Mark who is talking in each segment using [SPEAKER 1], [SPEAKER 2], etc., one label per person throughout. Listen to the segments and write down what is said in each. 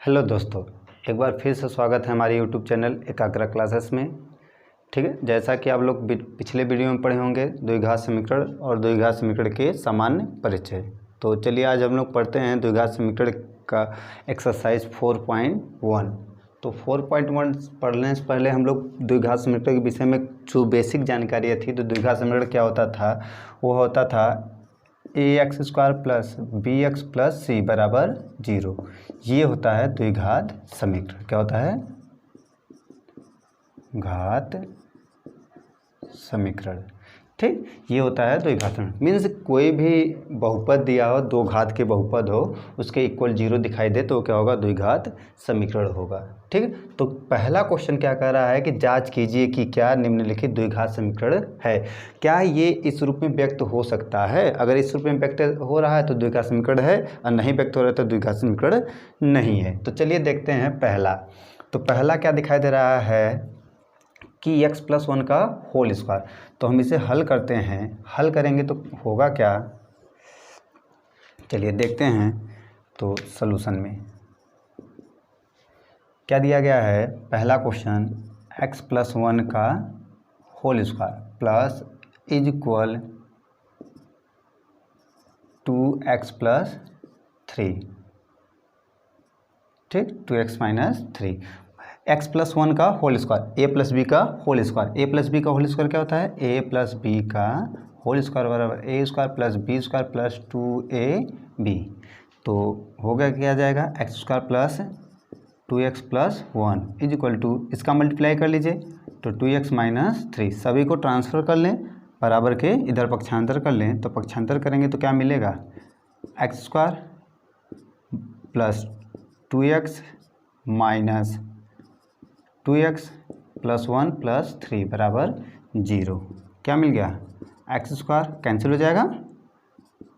[SPEAKER 1] Hello दोस्तों, एक बार फिर से स्वागत है हमारे यूट्यूब चैनल एकाग्रा क्लासेस में। ठीक है, जैसा कि आप लोग पिछले वीडियो में पढ़े होंगे द्विघात समीकरण और द्विघात समीकरण के सामान्य परिचय। तो चलिए आज हम लोग पढ़ते हैं द्विघात समीकरण का एक्सरसाइज 4.1। तो 4.1 पढ़ने से पहले हम लोग द्विघात समीकरण के विषय में जो बेसिक जानकारियाँ थी, तो द्विघात समीकरण क्या होता था, वो होता था ax² प्लस bx प्लस सी बराबर 0। ये होता है द्विघात समीकरण। क्या होता है? घात समीकरण। ठीक, ये होता है द्विघात समीकरण। मीन्स कोई भी बहुपद दिया हो, दो घात के बहुपद हो, उसके इक्वल 0 दिखाई दे तो क्या होगा? द्विघात समीकरण होगा। ठीक है, तो पहला क्वेश्चन क्या कह रहा है कि जांच कीजिए कि क्या निम्नलिखित द्विघात समीकरण है, क्या ये इस रूप में व्यक्त हो सकता है। अगर इस रूप में व्यक्त हो रहा है तो द्विघात समीकरण है, और नहीं व्यक्त हो रहा है तो द्विघात समीकरण नहीं है। तो चलिए देखते हैं पहला। तो पहला क्या दिखाई दे रहा है कि x प्लस 1 का होल स्क्वायर। तो हम इसे हल करते हैं। हल करेंगे तो होगा क्या, चलिए देखते हैं। तो सॉल्यूशन में क्या दिया गया है? पहला क्वेश्चन x प्लस 1 का whole square plus is equal to x plus 3। ठीक, 2x माइनस 3। x प्लस 1 का whole square, a plus b का whole square. a plus b का होल स्क्वायर क्या होता है? a प्लस बी का होल स्क्वायर बराबर a square plus b square plus 2ab। तो हो गया, क्या जाएगा? x square plus 2x plus 1 is equal to, इसका मल्टीप्लाई कर लीजिए तो 2x माइनस 3। सभी को ट्रांसफ़र कर लें, बराबर के इधर पक्षांतर कर लें। तो पक्षांतर करेंगे तो क्या मिलेगा? x square plus 2x minus 2x plus 1 plus 3 बराबर 0। क्या मिल गया? एक्स स्क्वायर कैंसिल हो जाएगा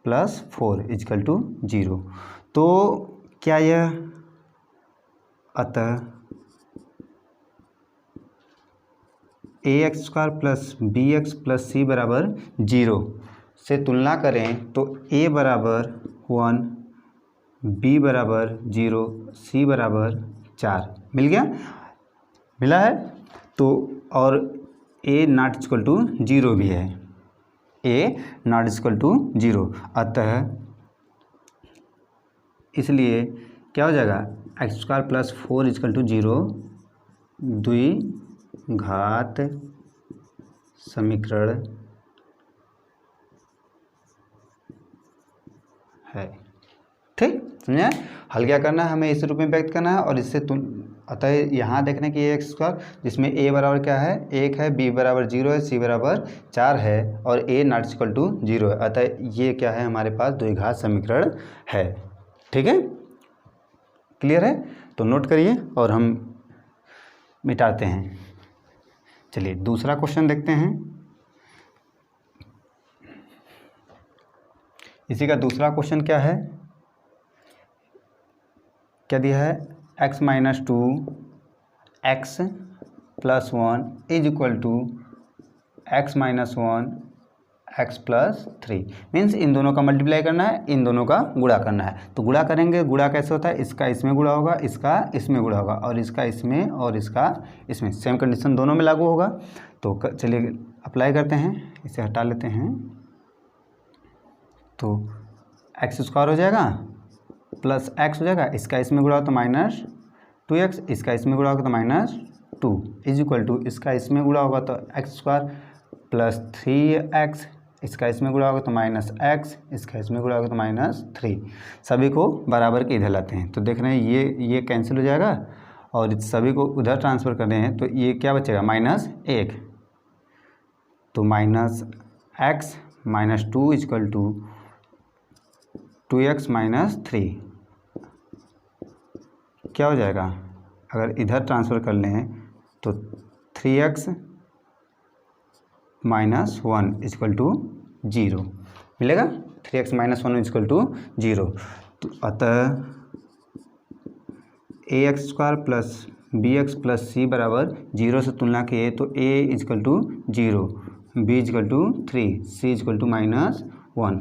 [SPEAKER 1] प्लस 4 इजकल टू 0। तो क्या यह, अतः ax square plus bx plus c बराबर 0 से तुलना करें तो a बराबर 1, b बराबर 0, c बराबर 4 मिल गया, मिला है। तो और a नॉट इक्वल टू 0 भी है, a नॉट इक्वल टू 0। अतः इसलिए क्या हो जाएगा? X square plus 4 equal to 0 द्विघात समीकरण है। ठीक, समझे? हल क्या करना है? हमें इस रूप में व्यक्त करना है और इससे अतः यहाँ देखने की एक्स स्क्वायर, जिसमें a बराबर क्या है? 1 है, b बराबर 0 है, c बराबर 4 है और a नॉट इक्वल टू 0 है। अतः ये क्या है? हमारे पास द्विघात समीकरण है। ठीक है, क्लियर है? तो नोट करिए और हम मिटाते हैं। चलिए दूसरा क्वेश्चन देखते हैं। इसी का दूसरा क्वेश्चन क्या है? क्या दिया है? x minus 2 x plus 1 is equal to x minus 1 x plus 3। Means इन दोनों का मल्टीप्लाई करना है, इन दोनों का गुणा करना है। तो गुणा करेंगे, गुणा कैसे होता है? इसका इसमें गुणा होगा, इसका इसमें गुणा होगा, और इसका इसमें और इसका इसमें। सेम कंडीशन दोनों में लागू होगा। तो चलिए अप्लाई करते हैं, इसे हटा लेते हैं। तो एक्स स्क्वायर हो जाएगा प्लस एक्स हो जाएगा, इसका इसमें गुणा होगा तो माइनस 2x, इसका इसमें गुणा होगा तो माइनस 2 इज इक्वल टू, इसका इसमें गुणा होगा तो एक्स स्क्वायर प्लस 3x, इसका इसमें गुणा होगा तो माइनस x, इसका इसमें गुणा होगा तो माइनस 3। सभी को बराबर के इधर लाते हैं तो देख रहे हैं ये कैंसिल हो जाएगा और सभी को उधर ट्रांसफ़र कर रहे हैं तो ये क्या बचेगा? माइनस 1। तो minus x minus 2 is equal to 2x minus 3 क्या हो जाएगा? अगर इधर ट्रांसफ़र कर लें तो 3x माइनस 1 इजकल टू 0 मिलेगा। 3x minus 1 is equal to 0। तो अतः ax square plus bx plus c बराबर 0 से तुलना किए तो a is equal to 0, b is equal to 3, c is equal to minus 1।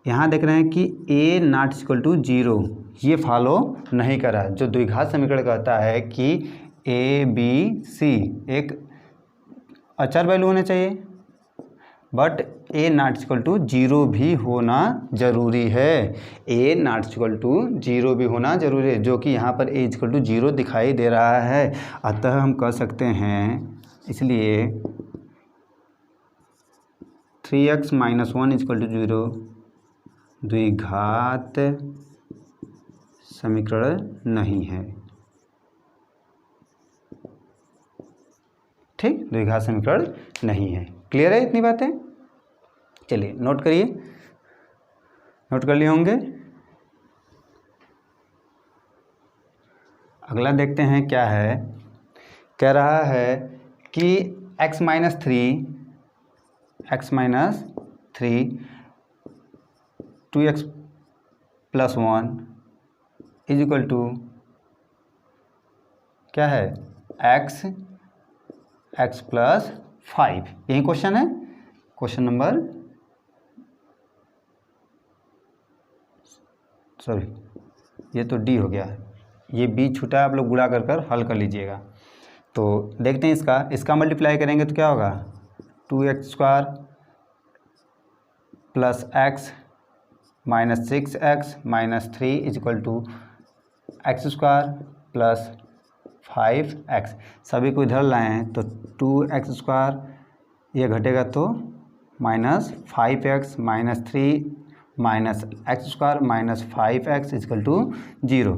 [SPEAKER 1] यहाँ देख रहे हैं कि a नॉट इक्वल टू 0 ये फॉलो नहीं कर रहा है। जो द्विघात समीकरण कहता है कि ए बी सी एक अचर वैल्यू होने चाहिए, but A not equal to zero भी होना जरूरी है। A not equal to zero भी होना जरूरी है, जो कि यहाँ पर ए इक्वल टू जीरो दिखाई दे रहा है। अतः हम कह सकते हैं, इसलिए 3x - 1 इक्वल टू जीरो द्विघात समीकरण नहीं है। ठीक, द्विघात समीकरण नहीं है। क्लियर है इतनी बातें? चलिए नोट करिए, नोट कर लिए होंगे। अगला देखते हैं क्या है। कह रहा है कि x - 3 2x + 1 is equal to क्या है, x + 5। यही क्वेश्चन है, क्वेश्चन नंबर, सॉरी ये तो डी हो गया, ये बी छूटा है, आप लोग गुणा कर हल कर लीजिएगा। तो देखते हैं इसका मल्टीप्लाई करेंगे तो क्या होगा, 2x² + x - 6x - 3 is equal to x² + 5x। सभी को इधर लाएँ तो 2x² ये घटेगा तो -5x - 3 -x² - 5x equal to 0।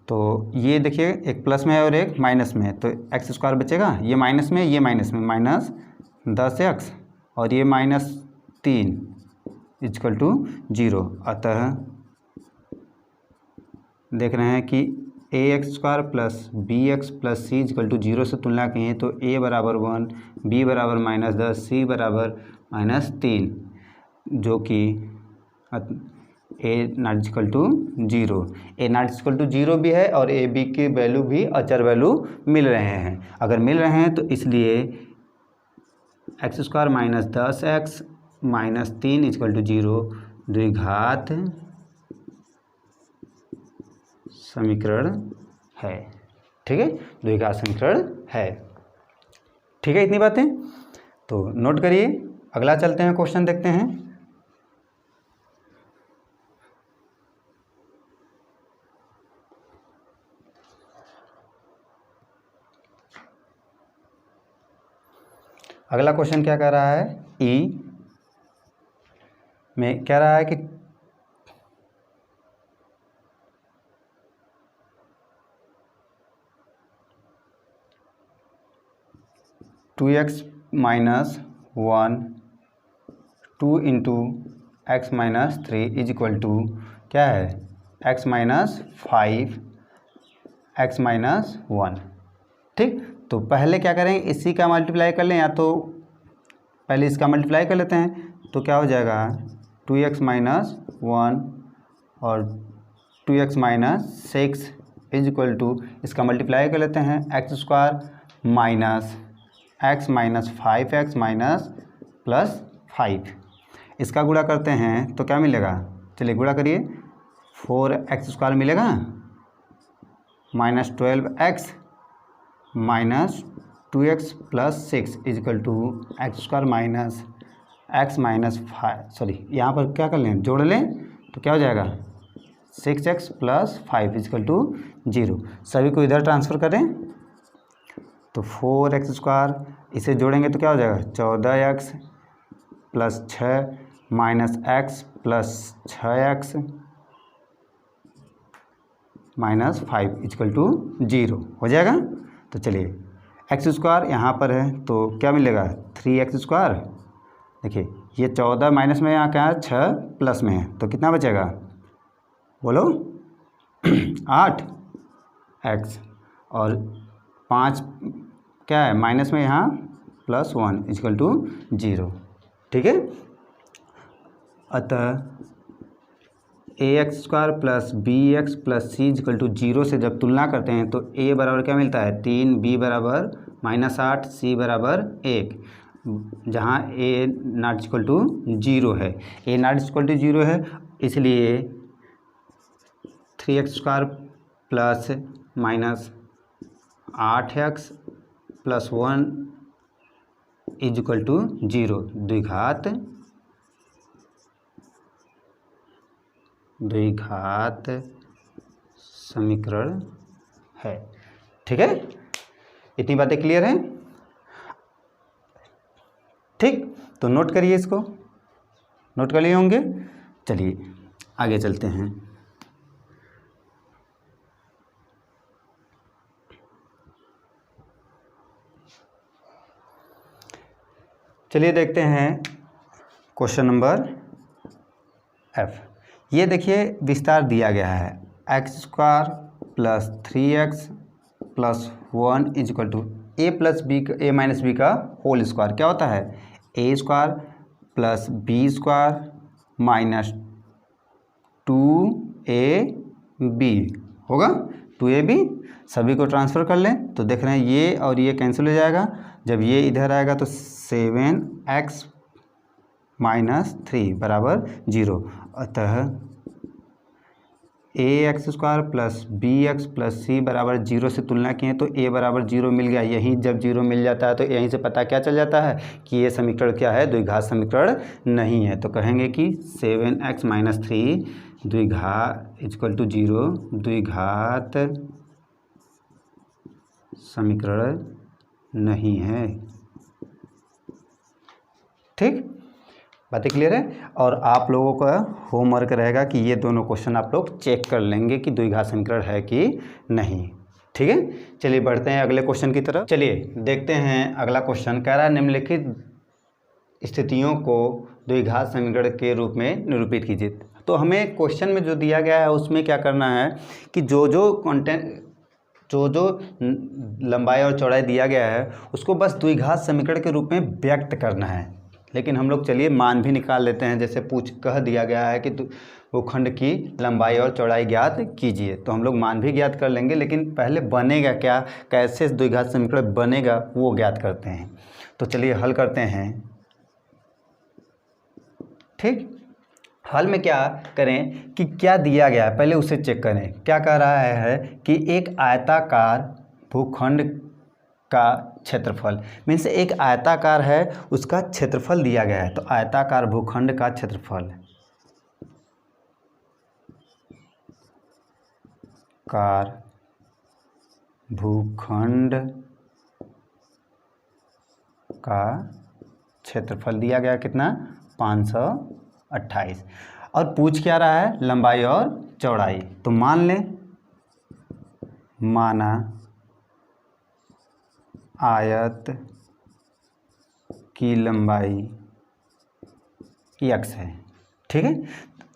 [SPEAKER 1] तो ये देखिए एक प्लस में है और एक माइनस में है, तो x² बचेगा, ये माइनस में, ये माइनस में, -10x और ये -3 इक्वल टू 0। अतः देख रहे हैं कि ax² + bx + c equal to 0 से तुलना की है तो a बराबर 1, b बराबर -10, c बराबर -3, जो कि a not equal to 0, a not equal to 0 भी है और ए बी की वैल्यू भी अचर वैल्यू मिल रहे हैं। अगर मिल रहे हैं तो इसलिए x² - 10x - 3 इक्वल टू 0 द्विघात समीकरण है। ठीक है, द्विघात समीकरण है। ठीक है, इतनी बातें तो नोट करिए। अगला चलते हैं, क्वेश्चन देखते हैं। अगला क्वेश्चन क्या कह रहा है, ई में कह रहा है कि (2x - 1 2 × x - 3 is equal to क्या है, x - 5 x - 1। ठीक, तो पहले क्या करेंगे, इसी का मल्टीप्लाई कर लें, या तो पहले इसका मल्टीप्लाई कर लेते हैं तो क्या हो जाएगा, 2x - 1 और 2x - 6 इज इक्वल टू, इसका मल्टीप्लाई कर लेते हैं, x² - x - 5x + 5। इसका गुणा करते हैं तो क्या मिलेगा, चलिए गुणा करिए, 4x² मिलेगा -12x - 2x + 6 is equal to x² - x - 5, sorry यहाँ पर क्या कर लें, जोड़ लें तो क्या हो जाएगा, 6x + 5 इज इक्वल टू 0। सभी को इधर ट्रांसफ़र करें तो 4x², इसे जोड़ेंगे तो क्या हो जाएगा, 14x + 6 - x + 6x - 5 equal to 0 हो जाएगा। तो चलिए x² यहाँ पर है तो क्या मिलेगा, 3x²। देखिए ये 14 माइनस में यहाँ क्या है, 6 प्लस में है, तो कितना बचेगा, बोलो 8x और 5 क्या है माइनस में, यहाँ +1 इक्वल टू 0। ठीक है, अतः ax² + bx + c equal to 0 से जब तुलना करते हैं तो a बराबर क्या मिलता है, 3, b बराबर -8, c बराबर 1, जहाँ a नॉट इक्वल टू 0 है, a नॉट इक्वल टू 0 है, इसलिए 3x² plus minus 8x plus 1 is equal to 0 द्विघात समीकरण है। ठीक है, इतनी बातें क्लियर हैं? ठीक, तो नोट करिए, इसको नोट कर लिए होंगे। चलिए आगे चलते हैं। चलिए देखते हैं क्वेश्चन नंबर F। ये देखिए विस्तार दिया गया है, x² plus 3x plus 1 is equal to a plus B a minus B का होल स्क्वायर। क्या होता है? a² plus b² minus 2ab होगा। 2ab सभी को ट्रांसफ़र कर लें तो देख रहे हैं ये और ये कैंसिल हो जाएगा। जब ये इधर आएगा तो 7x माइनस 3 बराबर 0। अतः ax² plus bx plus c बराबर 0 से तुलना किए तो a बराबर 0 मिल गया। यहीं जब 0 मिल जाता है तो यहीं से पता क्या चल जाता है कि ये समीकरण क्या है? द्विघात समीकरण नहीं है। तो कहेंगे कि 7x माइनस 3 द्विघात इक्वल टू 0 द्विघात समीकरण नहीं है। ठीक, बातें क्लियर है? और आप लोगों का होमवर्क रहेगा कि ये दोनों क्वेश्चन आप लोग चेक कर लेंगे कि द्विघात समीकरण है कि नहीं। ठीक है, चलिए बढ़ते हैं अगले क्वेश्चन की तरफ। चलिए देखते हैं अगला क्वेश्चन। कह रहा है निम्नलिखित स्थितियों को द्विघात समीकरण के रूप में निरूपित कीजिए। तो हमें क्वेश्चन में जो दिया गया है उसमें क्या करना है कि जो लंबाई और चौड़ाई दिया गया है उसको बस द्विघात समीकरण के रूप में व्यक्त करना है। लेकिन हम लोग चलिए मान भी निकाल लेते हैं। जैसे कह दिया गया है कि भूखंड की लंबाई और चौड़ाई ज्ञात कीजिए, तो हम लोग मान भी ज्ञात कर लेंगे। लेकिन पहले बनेगा क्या, कैसे द्विघात समीकरण बनेगा वो ज्ञात करते हैं। तो चलिए हल करते हैं। ठीक, हल में क्या करें कि क्या दिया गया है पहले उसे चेक करें। क्या कह रहा है कि एक आयताकार भूखंड का क्षेत्रफल, मीन्स एक आयताकार है उसका क्षेत्रफल दिया गया है। तो आयताकार भूखंड का क्षेत्रफल दिया गया कितना? 528। और पूछ क्या रहा है? लंबाई और चौड़ाई। तो मान लें, माना आयत की लंबाई x है। ठीक है,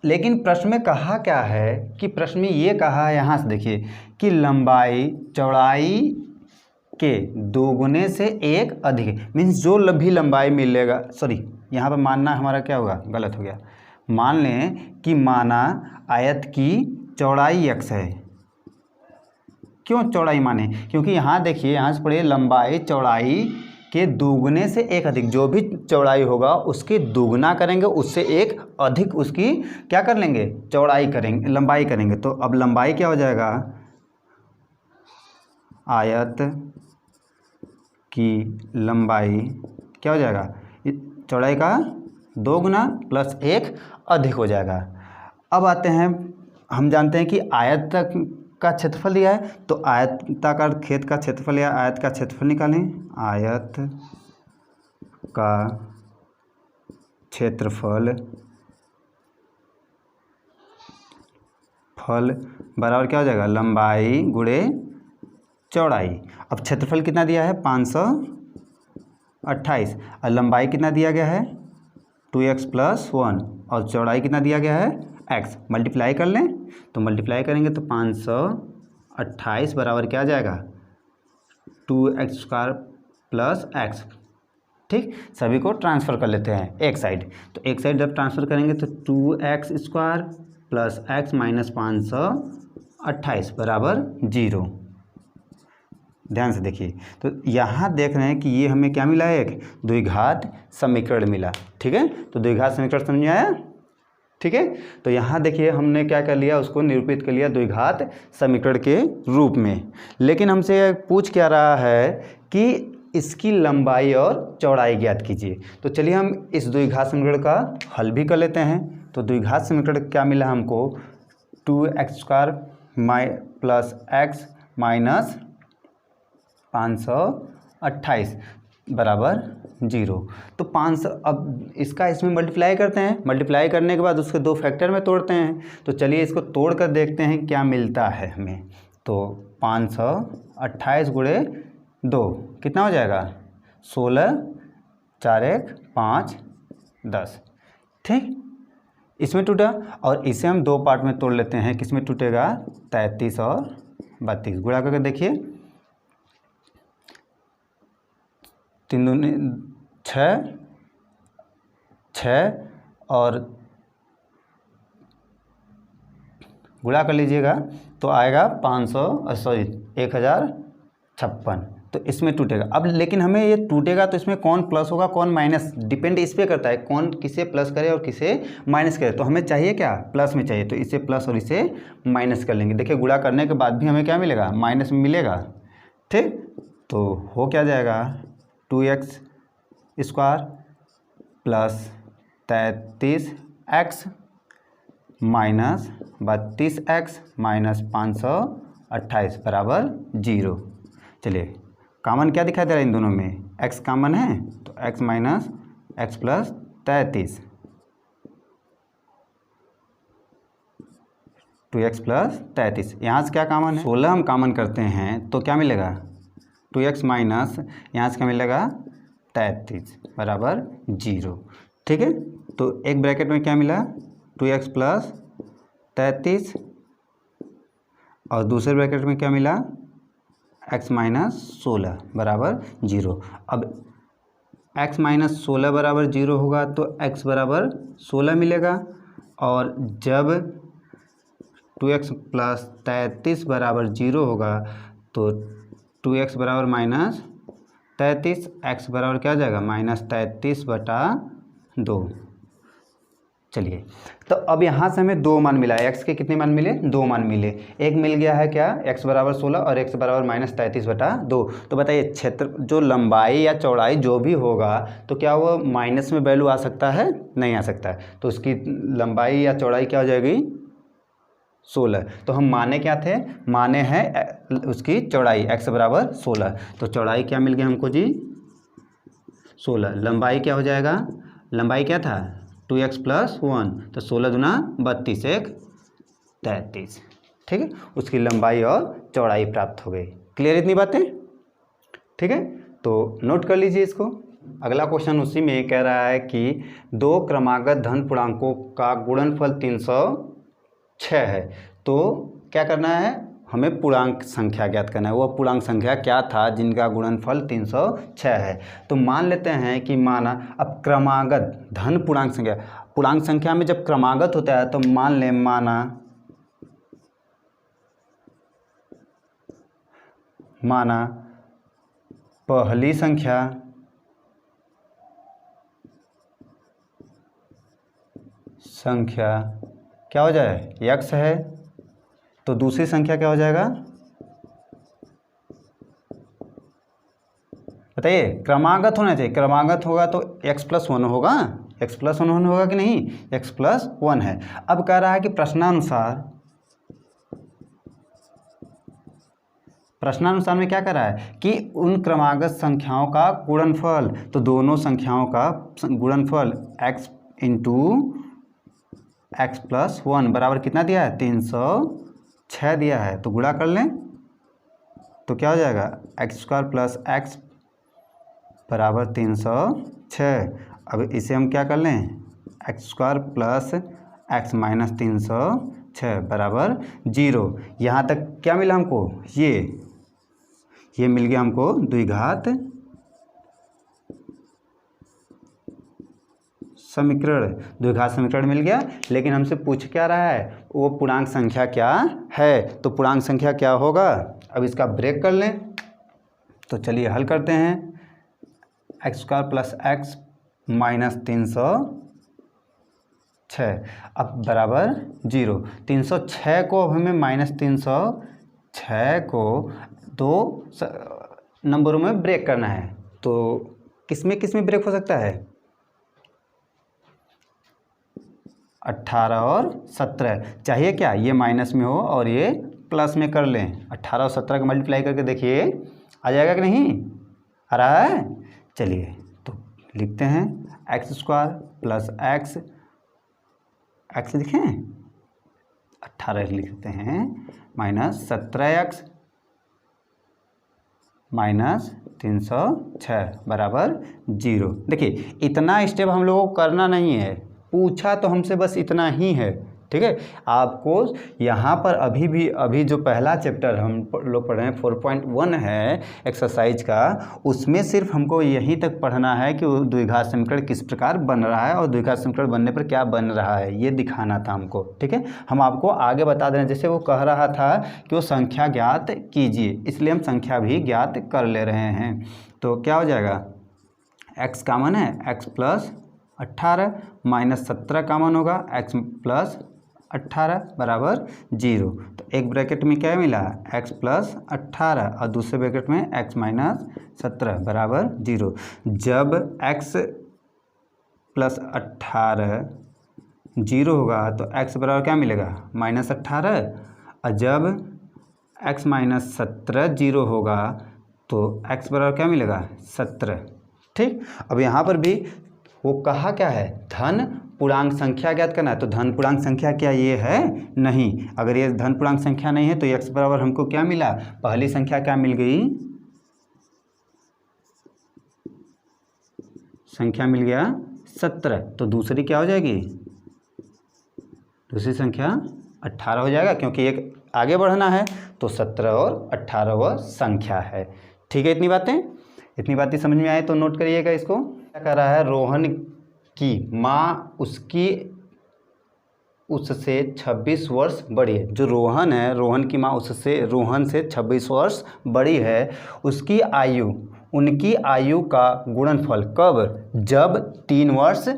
[SPEAKER 1] लेकिन प्रश्न में कहा क्या है कि प्रश्न में ये कहा है, यहाँ से देखिए कि लंबाई चौड़ाई के दोगुने से एक अधिक, मीन्स जो भी लंबाई मिलेगा, सॉरी यहाँ पर मानना हमारा क्या होगा? गलत हो गया। मान लें कि माना आयत की चौड़ाई x है। क्यों चौड़ाई माने? क्योंकि यहाँ देखिए, यहाँ से पढ़िए, लंबाई चौड़ाई के दोगुने से एक अधिक, जो भी चौड़ाई होगा उसके दोगुना करेंगे, उससे एक अधिक उसकी क्या कर लेंगे? चौड़ाई करेंगे, लंबाई करेंगे। तो अब लंबाई क्या हो जाएगा? आयत की लंबाई क्या हो जाएगा? चौड़ाई का दोगुना प्लस एक अधिक हो जाएगा। अब आते हैं, हम जानते हैं कि आयत का क्षेत्रफल दिया है, तो आयताकार खेत का क्षेत्रफल या आयत का क्षेत्रफल निकालें। आयत का क्षेत्रफल बराबर क्या हो जाएगा? लंबाई गुणे चौड़ाई। अब क्षेत्रफल कितना दिया है? 528। और लंबाई कितना दिया गया है? 2x plus 1। और चौड़ाई कितना दिया गया है? x। मल्टीप्लाई कर लें, तो मल्टीप्लाई करेंगे तो 528 बराबर क्या आ जाएगा? 2x² plus x। ठीक, सभी को ट्रांसफ़र कर लेते हैं एक साइड। तो एक साइड जब ट्रांसफ़र करेंगे तो 2x² प्लस x माइनस 528 बराबर 0। ध्यान से देखिए, तो यहाँ देख रहे हैं कि ये हमें क्या मिला है? एक द्विघात समीकरण मिला। ठीक है, तो द्विघात समीकरण समझ में आया? ठीक है। तो यहाँ देखिए हमने क्या कर लिया, उसको निरूपित कर लिया द्विघात समीकरण के रूप में। लेकिन हमसे पूछ क्या रहा है कि इसकी लंबाई और चौड़ाई ज्ञात कीजिए। तो चलिए हम इस द्विघात समीकरण का हल भी कर लेते हैं। तो द्विघात समीकरण क्या मिला हमको, 2x² प्लस x माइनस 528 बराबर 0। तो 500, अब इसका इसमें मल्टीप्लाई करते हैं, मल्टीप्लाई करने के बाद उसके दो फैक्टर में तोड़ते हैं। तो चलिए इसको तोड़ कर देखते हैं क्या मिलता है हमें। तो 528 गुणे 2 कितना हो जाएगा, 16, 4 1 5 10। ठीक, इसमें टूटा और इसे हम दो पार्ट में तोड़ लेते हैं। किसमें टूटेगा, 33 और 32। गुणा करके देखिए, 3 दूनी 6, 6 और गुणा कर लीजिएगा तो आएगा 1056। तो इसमें टूटेगा। अब लेकिन हमें ये टूटेगा तो इसमें कौन प्लस होगा कौन माइनस, डिपेंड इस पे करता है कौन किसे प्लस करे और किसे माइनस करे। तो हमें चाहिए क्या, प्लस में चाहिए, तो इसे प्लस और इसे माइनस कर लेंगे। देखिए गुणा करने के बाद भी हमें क्या मिलेगा, माइनस में मिलेगा। ठीक, तो हो क्या जाएगा, 2x² plus 33x minus 32x minus 528 बराबर 0। चलिए कॉमन क्या दिखाई दे रहा है इन दोनों में, x कॉमन है तो x minus x plus 33, 2x plus 33। यहाँ से क्या कॉमन है, 16 हम कॉमन करते हैं तो क्या मिलेगा, 2x माइनस यहाँ से क्या मिलेगा 33 बराबर 0। ठीक है, तो एक ब्रैकेट में क्या मिला, 2x प्लस 33 और दूसरे ब्रैकेट में क्या मिला, x माइनस 16 बराबर 0। अब x माइनस 16 बराबर 0 होगा तो x बराबर 16 मिलेगा। और जब 2x प्लस 33 बराबर 0 होगा तो 2x बराबर माइनस 33, x बराबर क्या हो जाएगा, माइनस 33/2। चलिए, तो अब यहाँ से हमें दो मान मिला है, x के कितने मान मिले, दो मान मिले। एक मिल गया है क्या, x बराबर 16 और x बराबर माइनस 33/2। तो बताइए क्षेत्र जो लंबाई या चौड़ाई जो भी होगा तो क्या वो माइनस में वैल्यू आ सकता है, नहीं आ सकता है। तो उसकी लंबाई या चौड़ाई क्या हो जाएगी, 16। तो हम माने क्या थे, माने हैं उसकी चौड़ाई x बराबर 16। तो चौड़ाई क्या मिल गया हमको जी, 16। लंबाई क्या हो जाएगा, लंबाई क्या था 2x प्लस 1, तो 16 दूना 32 1 33। ठीक है, उसकी लंबाई और चौड़ाई प्राप्त हो गई। क्लियर इतनी बातें, ठीक है। तो नोट कर लीजिए इसको। अगला क्वेश्चन उसी में कह रहा है कि दो क्रमागत धन पूर्णांकों का गुणनफल 306 है। तो क्या करना है, हमें पूर्णांक संख्या ज्ञात करना है। वो पूर्णांक संख्या क्या था जिनका गुणनफल 306 है। तो मान लेते हैं कि माना, अब क्रमागत धन पूर्णांक संख्या, पूर्णांक संख्या में जब क्रमागत होता है तो मान लें, माना पहली संख्या क्या हो जाए, x है, तो दूसरी संख्या क्या हो जाएगा, बताइए। क्रमागत होना चाहिए, क्रमागत होगा तो x प्लस 1 होगा, x प्लस 1 होगा कि नहीं, x प्लस 1 है। अब कह रहा है कि प्रश्नानुसार में क्या कर रहा है कि उन क्रमागत संख्याओं का गुणनफल, तो दोनों संख्याओं का गुणनफल x इंटू x प्लस 1 बराबर कितना दिया है, 306 दिया है। तो गुणा कर लें तो क्या हो जाएगा, x² प्लस x बराबर 306। अब इसे हम क्या कर लें, x² प्लस x माइनस 306 बराबर 0। यहाँ तक क्या मिला हमको, ये मिल गया हमको द्विघात समीकरण, द्विघात समीकरण मिल गया। लेकिन हमसे पूछ क्या रहा है, वो पूर्णांक संख्या क्या है। तो पूर्णांक संख्या क्या होगा, अब इसका ब्रेक कर लें। तो चलिए हल करते हैं, x² प्लस x माइनस 6 अब बराबर 0। 306 को अब हमें -306 को 2 नंबरों में ब्रेक करना है। तो किस में ब्रेक हो सकता है? 18 और 17। चाहिए क्या? ये माइनस में हो और ये प्लस में कर लें। 18 और 17 का मल्टीप्लाई करके देखिए आ जाएगा कि नहीं? आ रहा है? चलिए तो लिखते हैं x² प्लस x लिखें 18 लिखते हैं माइनस 17x माइनस 306 बराबर 0। देखिए इतना स्टेप हम लोगों को करना नहीं है, पूछा तो हमसे बस इतना ही है। ठीक है, आपको यहाँ पर अभी जो पहला चैप्टर हम लोग पढ़ रहे हैं 4.1 है एक्सरसाइज का, उसमें सिर्फ हमको यहीं तक पढ़ना है कि द्विघात समीकरण किस प्रकार बन रहा है और द्विघात समीकरण बनने पर क्या बन रहा है, ये दिखाना था हमको। ठीक है, हम आपको आगे बता दें, जैसे वो कह रहा था कि वो संख्या ज्ञात कीजिए, इसलिए हम संख्या भी ज्ञात कर ले रहे हैं। तो क्या हो जाएगा? x कॉमन है, x प्लस 18 माइनस 17 कॉमन होगा, x प्लस 18 बराबर 0। तो एक ब्रैकेट में क्या मिला? x प्लस 18 और दूसरे ब्रैकेट में x माइनस 17 बराबर 0। जब x प्लस 18 0 होगा तो x बराबर क्या मिलेगा? -18। और जब x माइनस 17 0 होगा तो x बराबर क्या मिलेगा? 17। ठीक, अब यहाँ पर भी वो कहा क्या है? धन पूर्णांक संख्या ज्ञात करना है। तो धन पूर्णांक संख्या क्या ये है? नहीं। अगर ये धन पूर्णांक संख्या नहीं है तो x बराबर हमको क्या मिला? पहली संख्या क्या मिल गई? संख्या मिल गया 17। तो दूसरी क्या हो जाएगी? दूसरी संख्या 18 हो जाएगा, क्योंकि एक आगे बढ़ना है तो 17 और 18 संख्या है। ठीक है, इतनी बातें समझ में आए तो नोट करिएगा इसको। क्या कर रहा है? रोहन की माँ उससे 26 वर्ष बड़ी है। जो रोहन है, रोहन की माँ रोहन से 26 वर्ष बड़ी है। उनकी आयु का गुणनफल कब? जब 3 वर्ष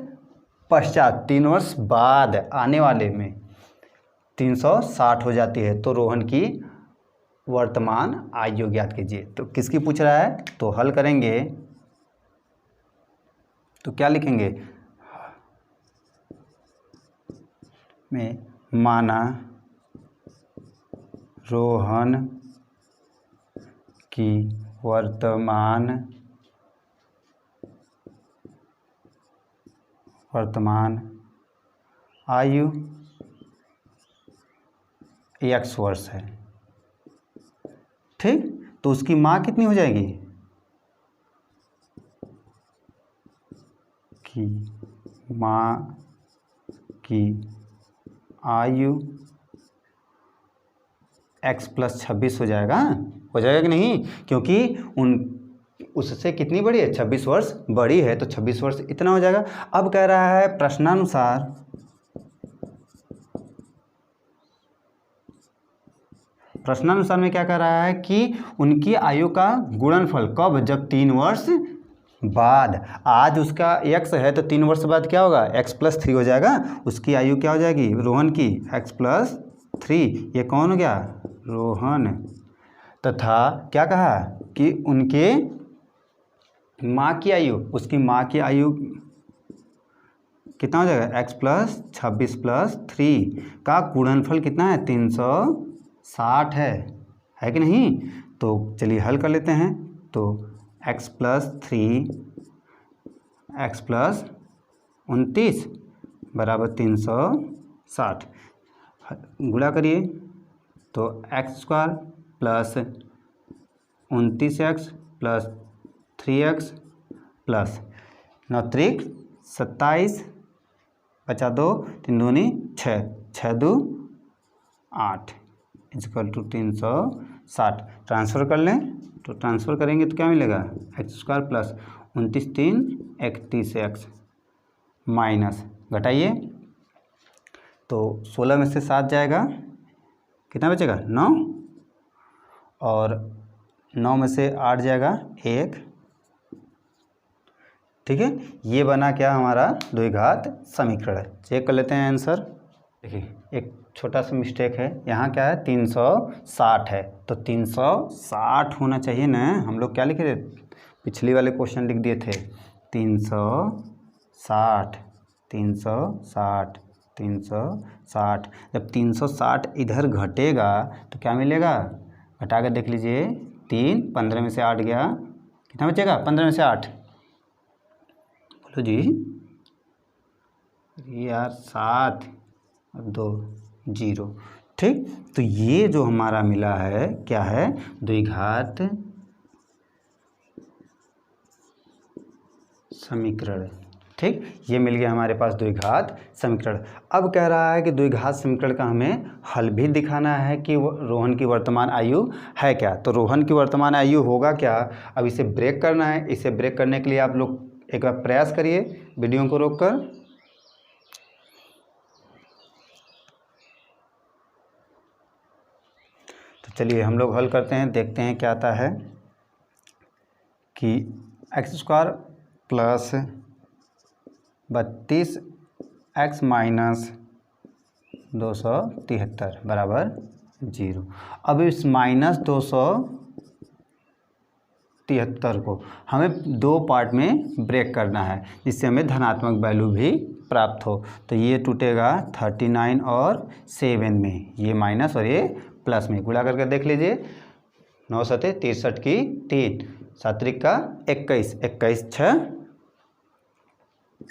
[SPEAKER 1] पश्चात, 3 वर्ष बाद आने वाले में 360 हो जाती है। तो रोहन की वर्तमान आयु ज्ञात कीजिए। तो किसकी पूछ रहा है? तो हल करेंगे तो क्या लिखेंगे? में माना रोहन की वर्तमान आयु x वर्ष है। ठीक, तो उसकी माँ कितनी हो जाएगी? कि माँ की आयु x प्लस 26 हो जाएगा कि नहीं? क्योंकि उससे कितनी बड़ी है? 26 वर्ष बड़ी है, तो 26 वर्ष इतना हो जाएगा। अब कह रहा है प्रश्नानुसार में क्या कह रहा है कि उनकी आयु का गुणनफल कब? जब 3 वर्ष बाद। आज उसका x है तो 3 वर्ष बाद क्या होगा? x प्लस 3 हो जाएगा। उसकी आयु क्या हो जाएगी? रोहन की x प्लस 3। ये कौन हो गया? रोहन। तथा क्या कहा कि उनके माँ की आयु, उसकी माँ की आयु कितना हो जाएगा? x प्लस 26 प्लस 3 का गुणनफल कितना है? 360 है कि नहीं? तो चलिए हल कर लेते हैं। तो x प्लस 3 x प्लस 29 बराबर 360 गुणा करिए तो x² plus 29x plus 3x plus 9 त्रिक 27 बचा 2 3 दूनी 6 6 2 8 इक्वल टू 360। ट्रांसफ़र कर लें तो ट्रांसफ़र करेंगे तो क्या मिलेगा? x² प्लस 29 3 31x माइनस घटाइए तो 16 में से 7 जाएगा, कितना बचेगा? 9। और 9 में से 8 जाएगा 1, ठीक है, ये बना क्या हमारा द्विघात समीकरण। चेक कर लेते हैं आंसर। देखिए एक छोटा सा मिस्टेक है, यहाँ क्या है 360 है, तो 360 होना चाहिए ना। हम लोग क्या लिखे थे, पिछली वाले क्वेश्चन लिख दिए थे 360 360 360। जब 360 इधर घटेगा तो क्या मिलेगा, घटा कर देख लीजिए, 3 15 में से 8 गया, कितना बचेगा 15 में से 8, बोलो जी यार 7 और 2 0। ठीक, तो ये जो हमारा मिला है क्या है, द्विघात समीकरण। ठीक, ये मिल गया हमारे पास द्विघात समीकरण। अब कह रहा है कि द्विघात समीकरण का हमें हल भी दिखाना है कि रोहन की वर्तमान आयु है क्या। तो रोहन की वर्तमान आयु होगा क्या, अब इसे ब्रेक करना है। इसे ब्रेक करने के लिए आप लोग एक बार प्रयास करिए वीडियो को रोककर। तो चलिए हम लोग हल करते हैं, देखते हैं क्या आता है कि x² प्लस 32x माइनस 273 बराबर 0। अब इस माइनस 273 को हमें दो पार्ट में ब्रेक करना है, जिससे हमें धनात्मक वैल्यू भी प्राप्त हो। तो ये टूटेगा 39 और 7 में, ये माइनस और ये प्लस में, गुणा करके देख लीजिए। 9 सते 63 की 3, 7 का 21, 21 6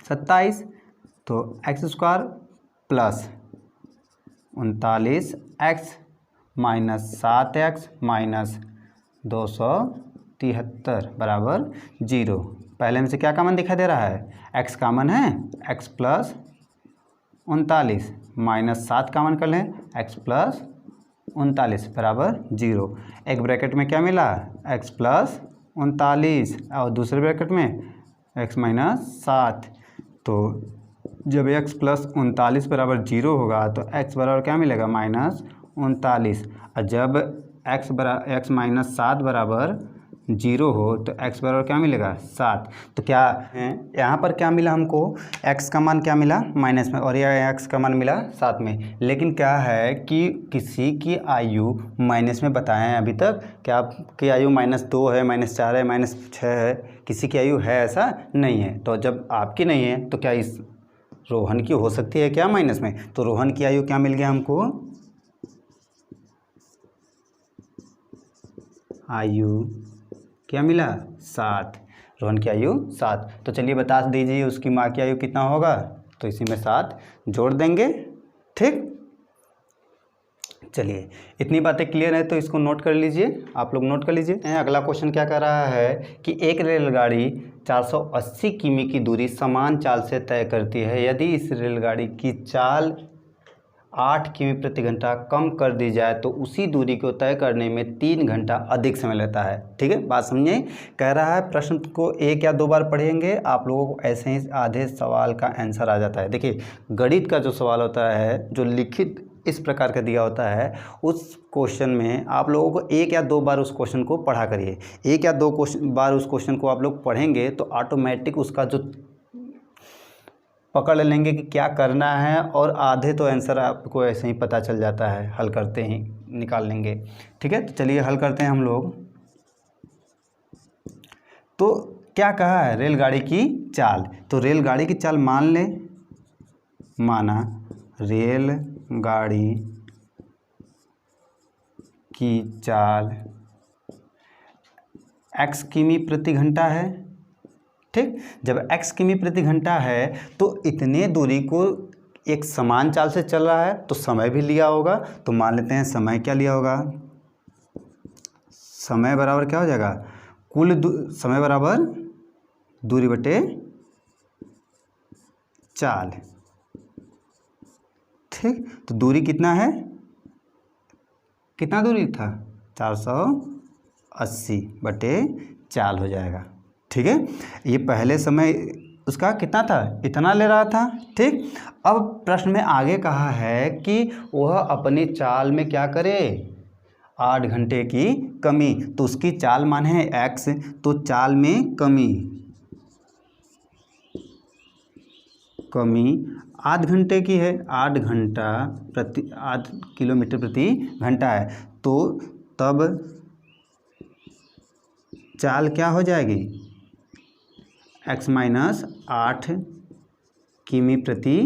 [SPEAKER 1] 27। तो x² plus 39x minus 7x minus 273 बराबर 0। पहले में से क्या कॉमन दिखाई दे रहा है, x कॉमन है, x प्लस 39 माइनस 7 कॉमन कर लें, x प्लस 39 बराबर 0। एक ब्रैकेट में क्या मिला, x प्लस 39 और दूसरे ब्रैकेट में x माइनस 7। तो जब x प्लस 39 बराबर 0 होगा तो x बराबर क्या मिलेगा, माइनस 39। और जब x माइनस 7 बराबर 0 हो तो x बराबर क्या मिलेगा, 7। तो क्या है यहाँ पर क्या मिला हमको, x का मान क्या मिला माइनस में, और यह x का मान मिला 7 में। लेकिन क्या है कि किसी की आयु माइनस में बताए हैं अभी तक, क्या आपकी आयु -2 है, -4 है, -6 है, किसी की आयु है ऐसा नहीं है। तो जब आपकी नहीं है तो क्या इस रोहन की हो सकती है क्या माइनस में। तो रोहन की आयु क्या मिल गया हमको, आयु क्या मिला 7, रोहन की आयु 7। तो चलिए बता दीजिए उसकी माँ की आयु कितना होगा, तो इसी में 7 जोड़ देंगे। ठीक, चलिए इतनी बातें क्लियर है तो इसको नोट कर लीजिए, आप लोग नोट कर लीजिए। अगला क्वेश्चन क्या कर रहा है कि एक रेलगाड़ी 480 किमी की दूरी समान चाल से तय करती है। यदि इस रेलगाड़ी की चाल 8 किमी प्रति घंटा कम कर दी जाए तो उसी दूरी को तय करने में 3 घंटा अधिक समय लेता है। ठीक है, बात समझिए। कह रहा है प्रश्न को एक या दो बार पढ़ेंगे, आप लोगों को ऐसे ही आधे सवाल का आंसर आ जाता है। देखिए गणित का जो सवाल होता है, जो लिखित इस प्रकार का दिया होता है, उस क्वेश्चन में आप लोगों को एक या दो बार उस क्वेश्चन को पढ़ा करिए। एक या दो बार उस क्वेश्चन को आप लोग पढ़ेंगे तो ऑटोमेटिक उसका जो पकड़ लेंगे कि क्या करना है, और आधे तो आंसर आपको ऐसे ही पता चल जाता है, हल करते ही निकाल लेंगे। ठीक है, तो चलिए हल करते हैं हम लोग। तो क्या कहा है, रेलगाड़ी की चाल। तो रेलगाड़ी की चाल मान लें, माना रेलगाड़ी की चाल x किमी प्रति घंटा है। ठीक, जब x किमी प्रति घंटा है तो इतने दूरी को एक समान चाल से चल रहा है तो समय भी लिया होगा। तो मान लेते हैं समय क्या लिया होगा, समय बराबर क्या हो जाएगा, कुल समय बराबर दूरी बटे चाल। ठीक, तो दूरी कितना है, कितना दूरी था, 480 बटे चाल हो जाएगा। ठीक है, ये पहले समय उसका कितना था, इतना ले रहा था। ठीक, अब प्रश्न में आगे कहा है कि वह अपनी चाल में क्या करे, 8 घंटे की कमी। तो उसकी चाल मान है x, तो चाल में कमी कमी आध घंटे की है, 8 घंटा प्रति 8 किलोमीटर प्रति घंटा है, तो तब चाल क्या हो जाएगी, x माइनस 8 किमी प्रति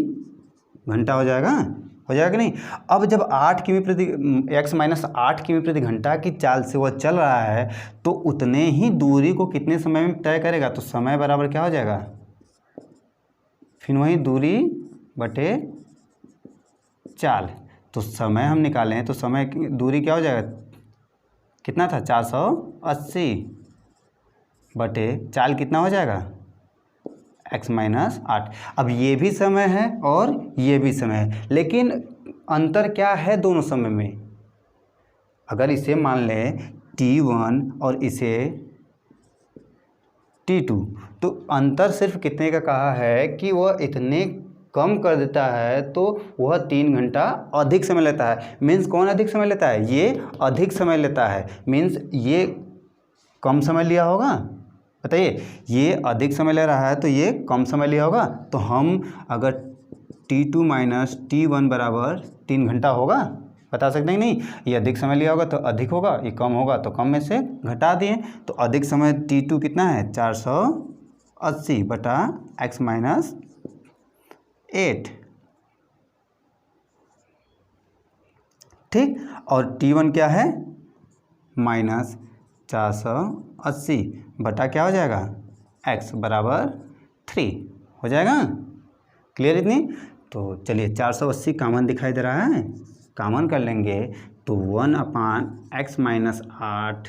[SPEAKER 1] घंटा हो जाएगा नहीं। अब जब 8 किमी प्रति x माइनस 8 किमी प्रति घंटा की चाल से वह चल रहा है तो उतने ही दूरी को कितने समय में तय करेगा, तो समय बराबर क्या हो जाएगा, फिर वही दूरी बटे चाल। तो समय हम निकालें तो समय की दूरी क्या हो जाएगा, कितना था 480 बटे चाल कितना हो जाएगा x माइनस 8। अब ये भी समय है और ये भी समय है, लेकिन अंतर क्या है दोनों समय में। अगर इसे मान लें t1 और इसे t2, तो अंतर सिर्फ कितने का कहा है कि वह इतने कम कर देता है तो वह 3 घंटा अधिक समय लेता है। मीन्स कौन अधिक समय लेता है, ये अधिक समय लेता है। मीन्स ये कम समय लिया होगा, बताइए, ये अधिक समय ले रहा है तो ये कम समय लिया होगा। तो हम अगर t2 माइनस t1 बराबर 3 घंटा होगा, बता सकते हैं नहीं, ये अधिक समय लिया होगा तो अधिक होगा, ये कम होगा तो कम में से घटा दिए। तो अधिक समय t2 कितना है 480 बटा x माइनस 8, ठीक। और t1 क्या है माइनस 480 बटा क्या हो जाएगा x बराबर 3 हो जाएगा। क्लियर इतनी। तो चलिए 480 कॉमन दिखाई दे रहा है, कॉमन कर लेंगे तो 1/x minus 8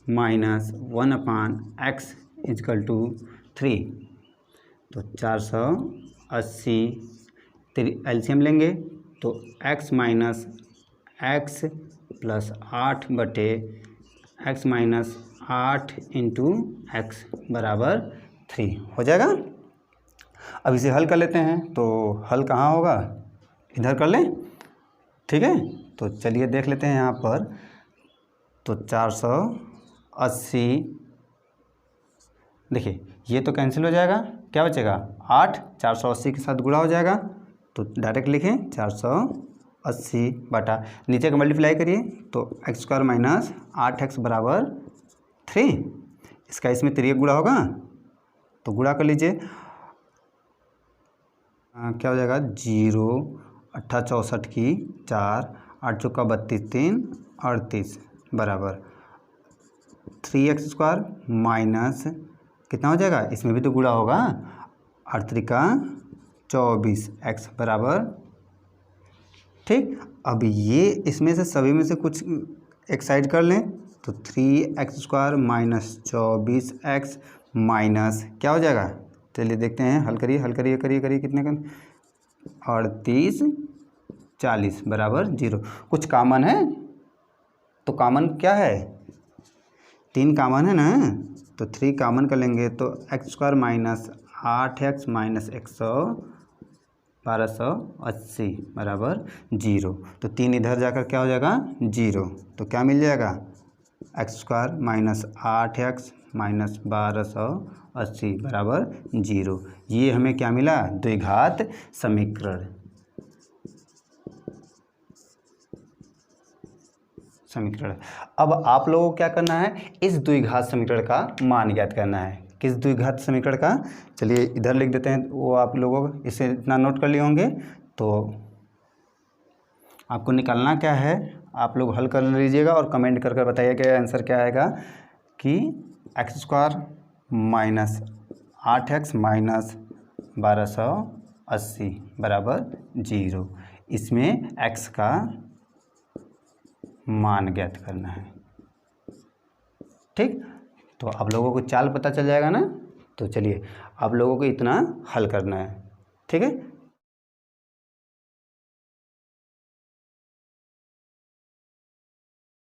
[SPEAKER 1] minus 1/x is equal to 3। तो 480 एलसीएम लेंगे तो x माइनस x प्लस 8 बटे x माइनस 8 इंटू एक्स बराबर 3 हो जाएगा। अब इसे हल कर लेते हैं, तो हल कहाँ होगा, इधर कर लें, ठीक है। तो चलिए देख लेते हैं यहाँ पर। तो 480, देखिए ये तो कैंसिल हो जाएगा, क्या बचेगा 8, 480 के साथ गुणा हो जाएगा। तो डायरेक्ट लिखें 480 बटा नीचे का मल्टीप्लाई करिए तो एक्स स्क्वायर माइनस 8x बराबर 3। इसका इसमें 3 गुणा होगा तो गुणा कर लीजिए, क्या हो जाएगा 0, 8 64 की 4, 8 चौका 32, 3 38 बराबर 3x स्क्वायर माइनस कितना हो जाएगा, इसमें भी तो गुणा होगा, 8 त्रिका 24x बराबर, ठीक। अब ये इसमें से सभी में से कुछ एक साइड कर लें तो 3x square minus 24x minus क्या हो जाएगा, चलिए देखते हैं, हल करिए हल करिए करिए करिए कितने का 38 40 बराबर 0। कुछ कॉमन है तो कॉमन क्या है 3 कॉमन है ना, तो 3 कॉमन कर लेंगे तो x square minus 8x minus 1280 बराबर 0। तो 3 इधर जाकर क्या हो जाएगा 0, तो क्या मिल जाएगा x square minus 8x minus 1280 बराबर 0। ये हमें क्या मिला, द्विघात समीकरण। अब आप लोगों को क्या करना है, इस द्विघात समीकरण का मान ज्ञात करना है। किस द्विघात समीकरण का, चलिए इधर लिख देते हैं, वो आप लोगों को इसे इतना नोट कर लिए होंगे। तो आपको निकालना क्या है, आप लोग हल कर लीजिएगा और कमेंट कर बताइएगा आंसर क्या आएगा कि x square minus 8x minus 1280 बराबर 0। इसमें x का मान ज्ञात करना है, ठीक। तो आप लोगों को चाल पता चल जाएगा ना। तो चलिए आप लोगों को इतना हल करना है, ठीक है।